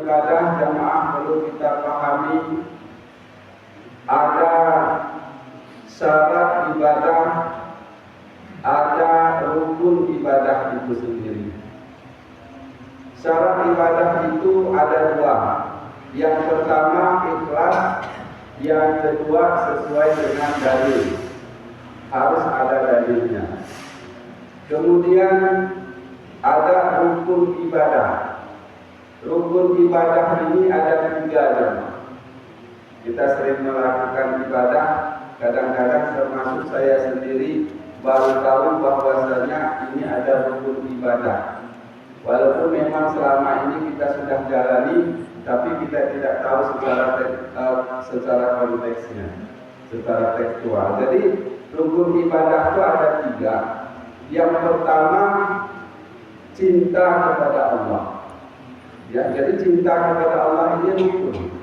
beribadah jamaah perlu kita pahami ada syarat ibadah, ada rukun ibadah itu sendiri. Syarat ibadah itu ada dua. Yang pertama ikhlas, yang kedua sesuai dengan dalil. Harus ada dalilnya. Kemudian ada rukun ibadah. Rukun ibadah ini ada 3 jemaah. Kita sering melakukan ibadah, kadang-kadang termasuk saya sendiri baru tahu bahwasanya ini ada rukun ibadah. Walaupun memang selama ini kita sudah jalani, tapi kita tidak tahu secara konteksnya, secara tekstual. Jadi rukun ibadah itu ada 3. Yang pertama cinta kepada Allah. Ya, jadi cinta kepada Allah ini rukun.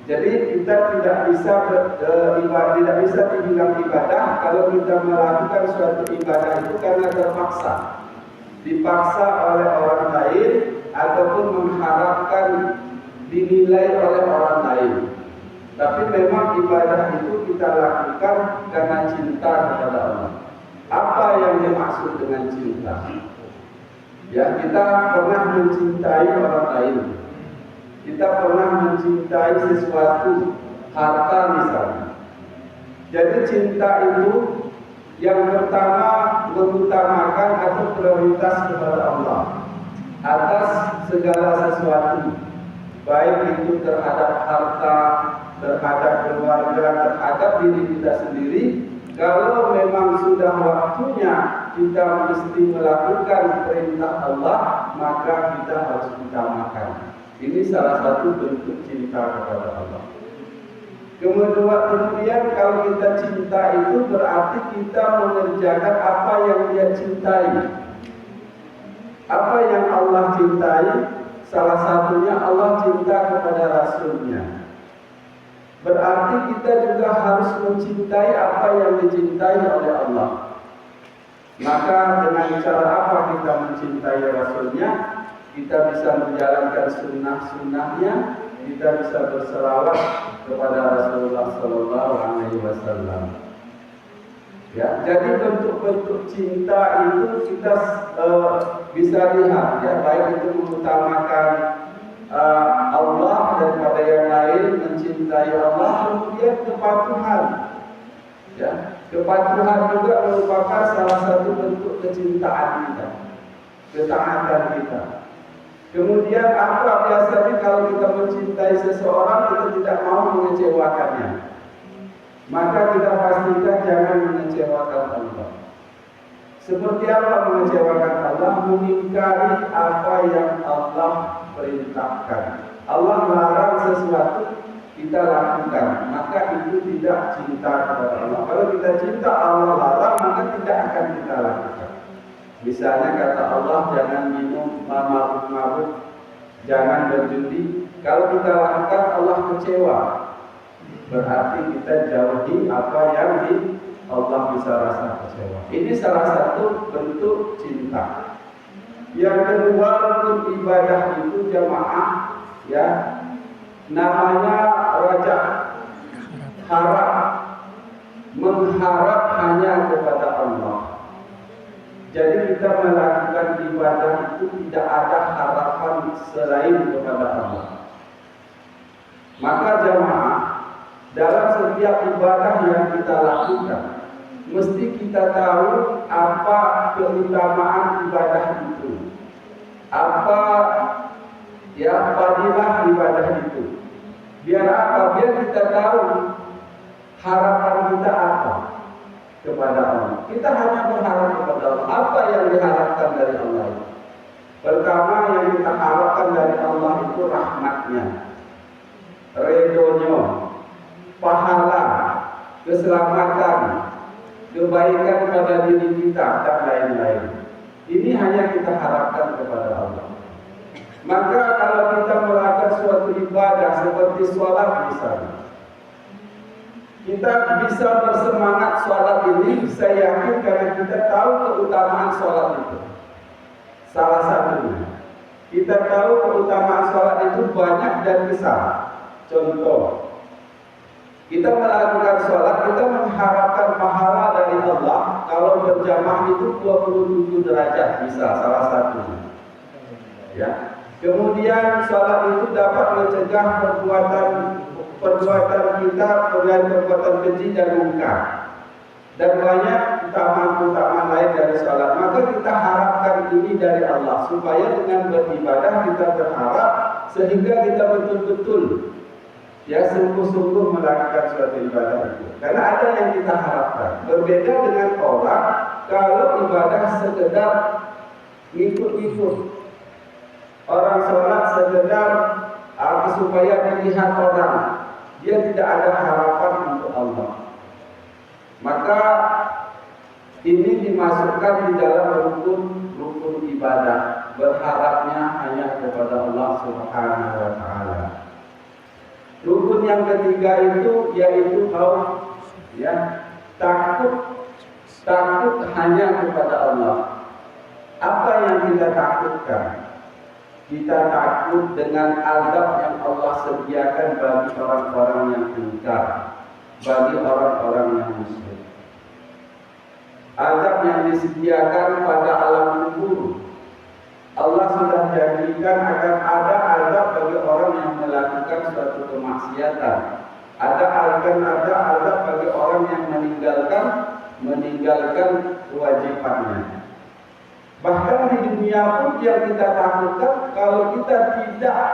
Jadi kita tidak bisa dibilang ibadah kalau kita melakukan suatu ibadah itu karena terpaksa, dipaksa oleh orang lain ataupun mengharapkan dinilai oleh orang lain. Tapi memang ibadah itu kita lakukan karena cinta kepada Allah. Apa yang dimaksud dengan cinta? Ya, kita pernah mencintai orang lain. Kita pernah mencintai sesuatu, harta misalnya. Jadi cinta itu yang pertama mengutamakan atau prioritas kepada Allah atas segala sesuatu, baik itu terhadap harta, terhadap keluarga, terhadap diri kita sendiri. Kalau memang sudah waktunya kita mesti melakukan perintah Allah, maka kita harus utamakan. Ini salah satu bentuk cinta kepada Allah. Kemudian kalau kita cinta itu berarti kita mengerjakan apa yang Dia cintai. Apa yang Allah cintai? Salah satunya Allah cinta kepada Rasul-Nya. Berarti kita juga harus mencintai apa yang dicintai oleh Allah. Maka dengan cara apa kita mencintai Rasul-Nya? Kita bisa menjalankan sunnah-sunnahnya, kita bisa berselawat kepada Rasulullah Sallallahu Alaihi Wasallam. Ya, jadi bentuk-bentuk cinta itu kita bisa lihat, ya, baik itu mengutamakan Allah daripada yang lain, mencintai Allah, kemudian kepatuhan. Ya, kepatuhan juga merupakan salah satu bentuk kecintaan kita, ketaatan kita. Kemudian apa biasanya kalau kita mencintai seseorang kita tidak mau mengecewakannya, maka kita pastikan jangan mengecewakan Allah. Seperti apa mengecewakan Allah? Mengingkari apa yang Allah perintahkan. Allah melarang sesuatu kita lakukan, maka itu tidak cinta kepada Allah. Kalau kita cinta Allah larang, maka tidak akan kita lakukan. Misalnya kata Allah, jangan minum mabuk-mabuk, jangan berjudi. Kalau kita lakukan, Allah kecewa. Berarti kita jauhi apa yang Allah bisa rasa kecewa. Ini salah satu bentuk cinta. Yang kedua, rukun ibadah itu jamaah, ya, namanya raja, harap, mengharap hanya kepada Allah. Jadi kita melakukan ibadah itu tidak ada harapan selain kepada Allah. Maka jamaah, dalam setiap ibadah yang kita lakukan, mesti kita tahu apa keutamaan ibadah itu, apa ya fadilah ibadah itu. Biar apa? Biar kita tahu harapan kita apa kepada Allah. Kita hanya berharap kepada Allah. Apa yang diharapkan dari Allah itu? Pertama yang kita harapkan dari Allah itu rahmatnya, ridhonya, pahala, keselamatan, kebaikan pada diri kita dan lain-lain. Ini hanya kita harapkan kepada Allah. Maka kalau kita melakukan suatu ibadah seperti sholat misalnya, kita bisa bersemangat sholat ini, saya yakin karena kita tahu keutamaan sholat itu. Salah satunya, kita tahu keutamaan sholat dan kesal. Contoh, kita melakukan sholat, kita mengharapkan pahala dari Allah. Kalau berjamaah itu 27 derajat bisa salah satunya. Ya. Kemudian sholat itu dapat mencegah perbuatan kita, perbuatan keji dan mungkar. Dan banyak keutamaan lain dari sholat. Maka kita harapkan ini dari Allah, supaya dengan beribadah kita berharap sehingga kita betul-betul sungguh-sungguh melakukan suatu ibadah itu. Karena ada yang kita harapkan. Berbeda dengan orang kalau ibadah sekedar ngikut-ngikut. Orang sholat sekedar supaya dilihat orang. Dia tidak ada harapan untuk Allah. Maka ini dimasukkan di dalam rukun ibadah. Berharapnya hanya kepada Allah Subhanahu wa Ta'ala. Rukun yang ketiga itu yaitu takut hanya kepada Allah. Apa yang kita takutkan? Kita takut dengan azab yang Allah sediakan bagi orang-orang yang ingkar, bagi orang-orang yang musyrik. Azab yang disediakan pada alam kubur. Allah sudah janjikan akan ada azab bagi orang yang melakukan suatu kemaksiatan. Akan ada azab bagi orang yang meninggalkan kewajibannya. Bahkan di dunia pun yang kita takutkan, kalau kita tidak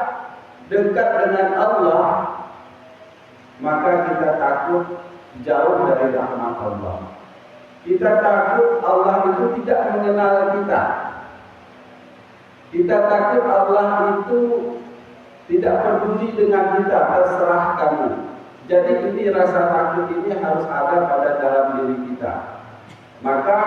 dekat dengan Allah, maka kita takut jauh dari rahmat Allah. Kita takut Allah itu tidak mengenal kita. Kita takut Allah itu tidak peduli dengan kita, terserah kamu. Jadi ini rasa takut ini harus ada pada dalam diri kita. Maka